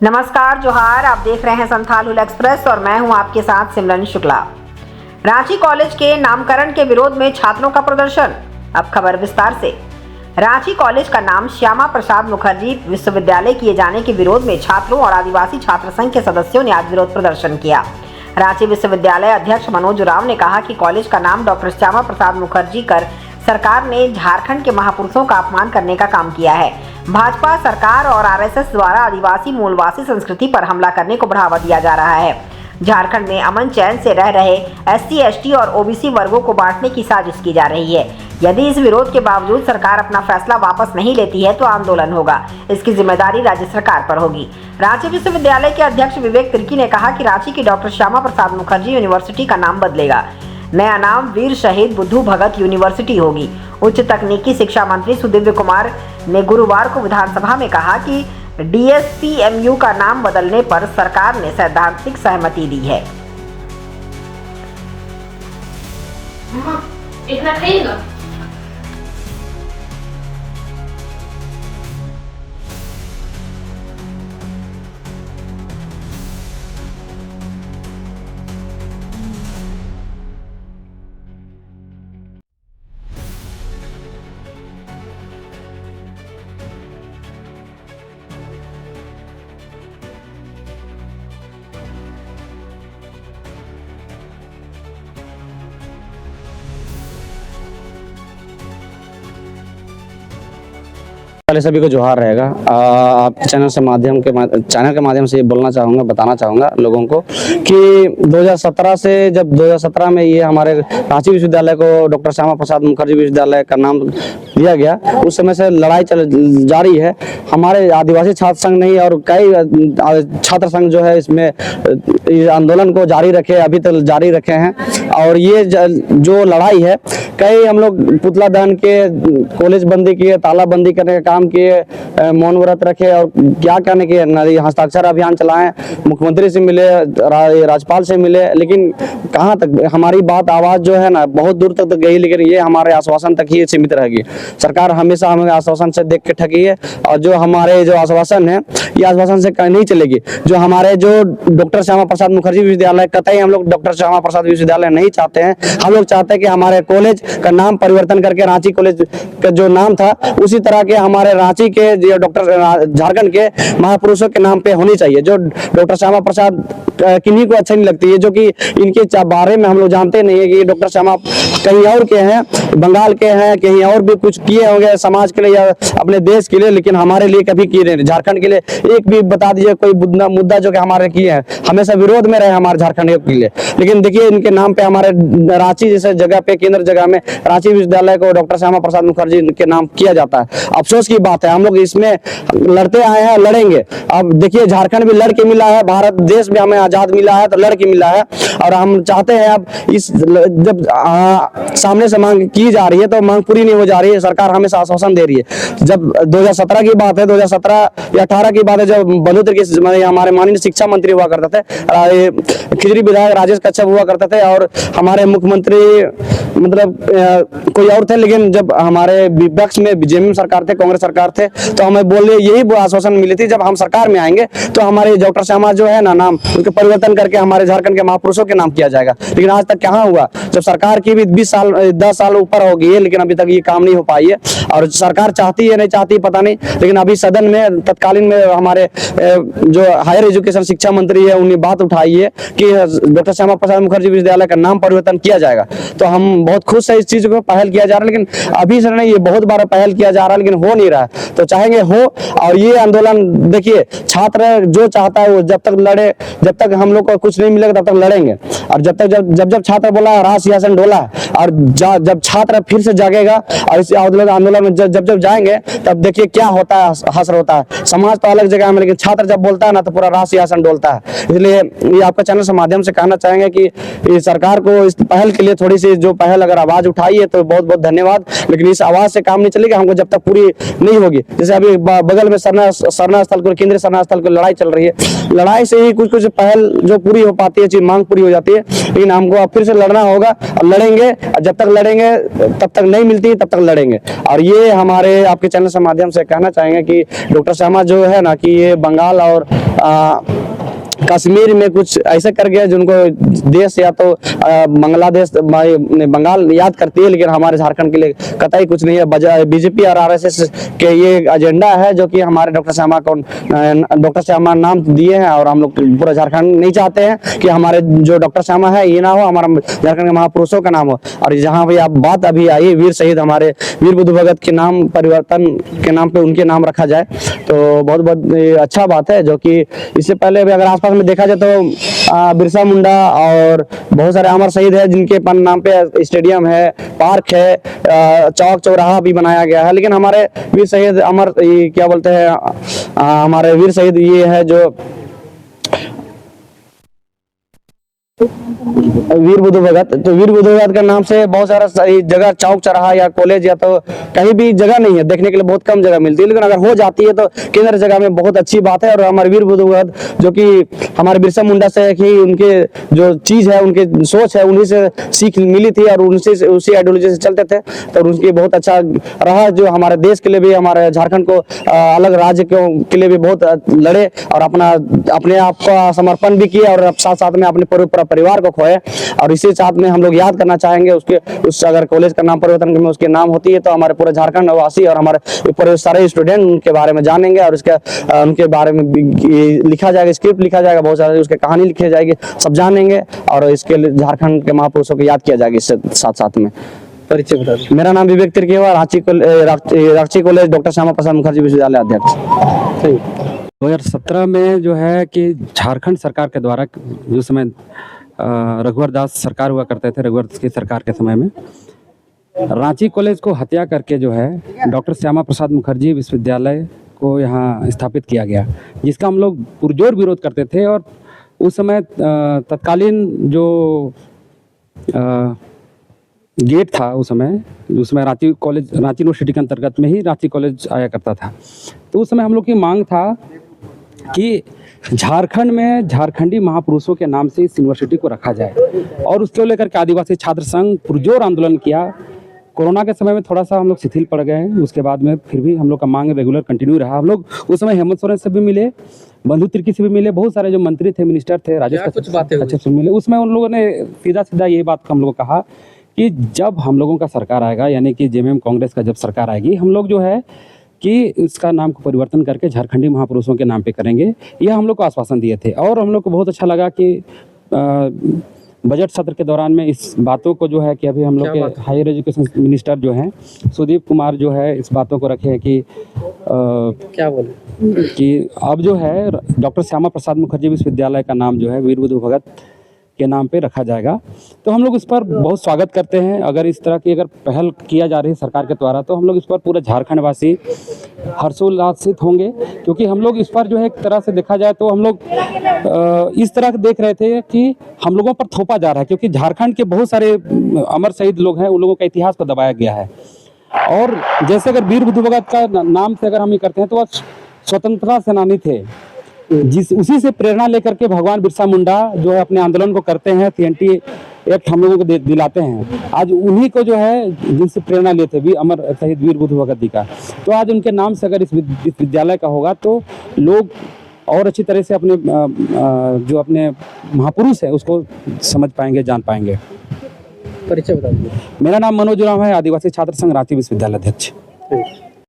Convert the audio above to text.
नमस्कार जोहार, आप देख रहे हैं संथाल हुल एक्सप्रेस और मैं हूं आपके साथ सिमरन शुक्ला। रांची कॉलेज के नामकरण के विरोध में छात्रों का प्रदर्शन। अब खबर विस्तार से। रांची कॉलेज का नाम श्यामा प्रसाद मुखर्जी विश्वविद्यालय किए जाने के विरोध में छात्रों और आदिवासी छात्र संघ के सदस्यों ने आज विरोध प्रदर्शन किया। रांची विश्वविद्यालय अध्यक्ष मनोज उरांव ने कहा कि कॉलेज का नाम डॉक्टर श्यामा प्रसाद मुखर्जी कर सरकार ने झारखंड के महापुरुषों का अपमान करने का काम किया है। भाजपा सरकार और आरएसएस द्वारा आदिवासी मूलवासी संस्कृति पर हमला करने को बढ़ावा दिया जा रहा है। झारखंड में अमन चैन से रह रहे एससी, एसटी और ओबीसी वर्गों को बांटने की साजिश की जा रही है। यदि इस विरोध के बावजूद सरकार अपना फैसला वापस नहीं लेती है तो आंदोलन होगा। इसकी जिम्मेदारी राज्य सरकार पर होगी। रांची विश्वविद्यालय के अध्यक्ष विवेक तिर्की ने कहा कि रांची की डॉक्टर श्यामा प्रसाद मुखर्जी यूनिवर्सिटी का नाम बदलेगा। नया नाम वीर शहीद बुद्धू भगत यूनिवर्सिटी होगी। उच्च तकनीकी शिक्षा मंत्री सुदिव्य कुमार ने गुरुवार को विधानसभा में कहा कि डीएसपीएमयू का नाम बदलने पर सरकार ने सैद्धांतिक सहमति दी है। इतना खाइएगा? पहले सभी को जोहार रहेगा। आप चैनल के माध्यम से ये बताना चाहूँगा लोगों को कि 2017 से जब 2017 में ये हमारे रांची विश्वविद्यालय को डॉक्टर श्यामा प्रसाद मुखर्जी विश्वविद्यालय का नाम दिया गया, उस समय से लड़ाई जारी है। हमारे आदिवासी छात्र संघ नहीं और कई छात्र संघ जो है इसमें इस आंदोलन को जारी रखे, अभी तक जारी रखे हैं। और ये जो लड़ाई है, कई हम लोग पुतला दहन के, कॉलेज बंदी किए, तालाबंदी करने का काम किए, मौन व्रत रखे और क्या कहने के हस्ताक्षर अभियान चलाएं, मुख्यमंत्री से मिले, राज्यपाल से मिले, लेकिन कहां तक हमारी बात आवाज जो है ना बहुत दूर तक गई, लेकिन ये हमारे आश्वासन तक ही सीमित रहेगी। सरकार हमेशा हमें आश्वासन से देख के ठगी है और जो हमारे जो आश्वासन है ये आश्वासन से नहीं चलेगी। जो हमारे जो डॉक्टर श्यामा प्रसाद मुखर्जी विश्वविद्यालय, कतई हम लोग डॉक्टर श्यामा प्रसाद विश्वविद्यालय नहीं चाहते हैं। हम लोग चाहते हैं कि हमारे कॉलेज का नाम परिवर्तन करके रांची कॉलेज का जो नाम था उसी तरह के हमारे रांची के जो डॉक्टर झारखंड के महापुरुषों के नाम पे होनी चाहिए। जो डॉक्टर श्यामा प्रसाद किन्हीं को अच्छा नहीं लगती है, जो कि इनके बारे में हम लोग जानते नहीं है कि डॉक्टर श्यामा कहीं और के हैं, बंगाल के हैं, कहीं और भी कुछ किए होंगे समाज के लिए या अपने देश के लिए, लेकिन हमारे लिए कभी किए नहीं। झारखंड के लिए एक भी बता दीजिए कोई मुद्दा जो कि हमारे किए हैं। हमेशा विरोध में रहे हमारे झारखंड के लिए, लेकिन देखिए इनके नाम पे हमारे रांची जैसे जगह पे, केंद्र जगह में रांची विश्वविद्यालय को डॉक्टर श्यामा प्रसाद मुखर्जी के नाम किया जाता है। अफसोस की बात है। हम लोग इसमें लड़ते आए हैं, लड़ेंगे। अब देखिए झारखंड भी लड़ के मिला है, भारत देश में हमें आजाद मिला है तो लड़ के मिला है। और हम चाहते हैं अब इस जब सामने से मांग की जा रही है तो मांग पूरी नहीं हो जा रही है। सरकार हमेशा आश्वासन दे रही है। जब 2017 की बात है, 2017 या 18 की बात है, जब बंधु हमारे माननीय शिक्षा मंत्री हुआ करते थे, खिजरी विधायक राजेश कच्छप हुआ करते थे और हमारे मुख्यमंत्री मतलब कोई और थे, लेकिन जब हमारे विपक्ष में जेएमएम सरकार थे, कांग्रेस सरकार थे, तो हमें बोले यही आश्वासन मिली थी जब हम सरकार में आएंगे तो हमारे डॉक्टर श्यामा जो है ना नाम उसके परिवर्तन करके हमारे झारखंड के महापुरुषों के नाम किया जाएगा। लेकिन आज तक कहाँ हुआ? जब सरकार की भी 10 साल ऊपर हो गई है, लेकिन अभी तक ये काम नहीं हो पाई है। और सरकार चाहती है नहीं चाहती पता नहीं, लेकिन अभी सदन में तत्कालीन में हमारे जो हायर एजुकेशन शिक्षा मंत्री है उन्हें बात उठाई है कि डॉक्टर श्यामा प्रसाद मुखर्जी विश्वविद्यालय का नाम परिवर्तन किया जाएगा। तो हम बहुत खुश है इस चीज को पहल किया जा रहा है, लेकिन अभी से नहीं, ये बहुत बार पहल किया जा रहा है लेकिन हो नहीं रहा है। तो चाहेंगे हो। और ये आंदोलन देखिए छात्र जो चाहता है वो जब तक लड़े, जब तक हम लोग को कुछ नहीं मिलेगा तब तक लड़ेंगे। और जब छात्र बोला राज सिंहासन डोला, और जब छात्र फिर से जागेगा और इस आंदोलन में जब जाएंगे तब देखिए क्या होता है, हसर होता है। समाज तो अलग जगह में, लेकिन छात्र जब बोलता है ना तो पूरा राज सिंहासन डोलता है। इसलिए ये आपका चैनल के माध्यम से कहना चाहेंगे कि सरकार को इस पहल के लिए थोड़ी सी जो पहल पहल अगर आवाज उठाई है तो बहुत बहुत धन्यवाद। लेकिन इस आवाज से काम नहीं चलेगा, हमको जब तक पूरी नहीं होगी। जैसे अभी बगल में सरना स्थल को, केंद्रीय सरना स्थल को लड़ाई चल रही है, लड़ाई से ही कुछ कुछ पहल जो पूरी हो पाती है, मांग पूरी हो जाती है। लेकिन हमको अब फिर से लड़ना होगा और लड़ेंगे, और जब तक लड़ेंगे तब तक नहीं मिलती तब तक लड़ेंगे। और ये हमारे आपके चैनल से माध्यम से कहना चाहेंगे कि डॉक्टर श्यामा जो है ना, कि ये बंगाल और कश्मीर में कुछ ऐसा कर गया जिनको देश या तो बांग्लादेश बंगाल याद करती है, लेकिन हमारे झारखंड के लिए कतई कुछ नहीं है। बीजेपी और आरएसएस के ये एजेंडा है जो कि हमारे डॉक्टर श्यामा नाम दिए हैं, और हम लोग पूरा झारखंड नहीं चाहते हैं कि हमारे जो डॉक्टर श्यामा है ये ना हो, हमारा झारखंड के महापुरुषों का नाम हो। और जहाँ भी आप बात अभी आई वीर शहीद हमारे वीर बुद्धू भगत के नाम परिवर्तन के नाम पे उनके नाम रखा जाए तो बहुत बहुत अच्छा बात है। जो कि इससे पहले भी अगर आसपास में देखा जाए तो बिरसा मुंडा और बहुत सारे अमर शहीद है जिनके नाम पे स्टेडियम है, पार्क है, चौक चौराहा भी बनाया गया है। लेकिन हमारे वीर शहीद क्या बोलते हैं, हमारे वीर शहीद ये है जो वीर बुद्धू भगत, तो वीर बुद्धू भगत के नाम से बहुत सारा जगह चौक चौराहा या कॉलेज या तो कहीं भी जगह नहीं है, देखने के लिए बहुत कम जगह मिलती है। लेकिन अगर हो जाती है तो केंद्र जगह में बहुत अच्छी बात है। और हमारे वीर बुद्धू भगत जो कि हमारे बिरसा मुंडा से ही उनके जो चीज है, उनके सोच है, उन्हीं से सीख मिली थी और उनसे उसी आइडियोलॉजी से चलते थे, तो उनकी बहुत अच्छा रहा। जो हमारे देश के लिए भी, हमारे झारखंड को अलग राज्य के लिए भी बहुत लड़े और अपने आप का समर्पण भी किया, और साथ साथ में अपने पूरे परिवार को खोए। और इसी साथ में हम लोग याद करना चाहेंगे उस अगर कॉलेज का नाम परिवर्तन में उसके नाम होती है तो हमारे पूरे झारखंड वासी और हमारे पूरे सारे स्टूडेंट उनके बारे में जानेंगे, और उनके बारे में लिखा जाएगा, स्क्रिप्ट लिखा जाएगा, बहुत सारी उसकी कहानी लिखी जाएगी, सब जानेंगे। और इसके लिए झारखंड के महापुरुषों को याद किया जाएगा। इससे साथ साथ में परिचय बता दीजिए। मेरा नाम विवेक तिर्की है, रांची कॉलेज डॉक्टर श्यामा प्रसाद मुखर्जी विश्वविद्यालय अध्यक्ष। सही। 2017 में जो है कि झारखंड सरकार के द्वारा, जो समय रघुवर दास सरकार हुआ करते थे, रघुवर की सरकार के समय में रांची कॉलेज को हत्या करके जो है डॉक्टर श्यामा प्रसाद मुखर्जी विश्वविद्यालय को यहाँ स्थापित किया गया, जिसका हम लोग पुरजोर विरोध करते थे। और उस समय तत्कालीन जो गेट था उसमें रांची यूनिवर्सिटी के अंतर्गत में ही रांची कॉलेज आया करता था। तो उस समय हम लोग की मांग था कि झारखंड में झारखंडी महापुरुषों के नाम से इस यूनिवर्सिटी को रखा जाए, और उसको लेकर के आदिवासी छात्र संघ पुरजोर आंदोलन किया। कोरोना के समय में थोड़ा सा हम लोग शिथिल पड़ गए हैं, उसके बाद में फिर भी हम लोग का मांग रेगुलर कंटिन्यू रहा। हम लोग उस समय हेमंत सोरेन से भी मिले, बंधु तिर्की से भी मिले, बहुत सारे जो मंत्री थे, मिनिस्टर थे, राजेश कुछ बातें अच्छे से मिले। उसमें उन लोगों ने सीधा यही बात हम लोगों को कहा कि जब हम लोगों का सरकार आएगा, यानी कि जेएमएम कांग्रेस का जब सरकार आएगी, हम लोग जो है कि इसका नाम को परिवर्तन करके झारखंडी महापुरुषों के नाम पे करेंगे। यह हम लोग को आश्वासन दिए थे। और हम लोग को बहुत अच्छा लगा कि बजट सत्र के दौरान में इस बातों को जो है कि अभी हम लोग के हायर एजुकेशन मिनिस्टर जो हैं सुदीप कुमार जो है इस बातों को रखे हैं कि क्या बोले कि अब जो है डॉक्टर श्यामा प्रसाद मुखर्जी विश्वविद्यालय का नाम जो है वीर बुद्धू भगत के नाम पे रखा जाएगा। तो हम लोग इस पर बहुत स्वागत करते हैं। अगर इस तरह की अगर पहल किया जा रही है सरकार के द्वारा, तो हम लोग इस पर पूरे झारखंड वासी हर्षोल्लासित होंगे, क्योंकि हम लोग इस पर जो है एक तरह से देखा जाए तो हम लोग इस तरह देख रहे थे कि हम लोगों पर थोपा जा रहा है, क्योंकि झारखंड के बहुत सारे अमर शहीद लोग हैं, उन लोगों का इतिहास को दबाया गया है। और जैसे अगर वीर बुद्धू भगत का नाम से अगर हम ये करते हैं तो वह स्वतंत्रता सेनानी थे, उसी से प्रेरणा लेकर के भगवान बिरसा मुंडा जो है अपने आंदोलन को करते हैं, CNT एक्ट हम लोगों को दिलाते हैं। आज उन्हीं को जो है जिनसे प्रेरणा लेते भी अमर शहीद वीर बुद्धू भगत जी का, तो आज उनके नाम से अगर इस विद्यालय का होगा तो लोग और अच्छी तरह से अपने जो अपने महापुरुष है उसको समझ पाएंगे, जान पाएंगे। परिचय बता दीजिए। मेरा नाम मनोज राम है, आदिवासी छात्र संघ रांची विश्वविद्यालय अध्यक्ष।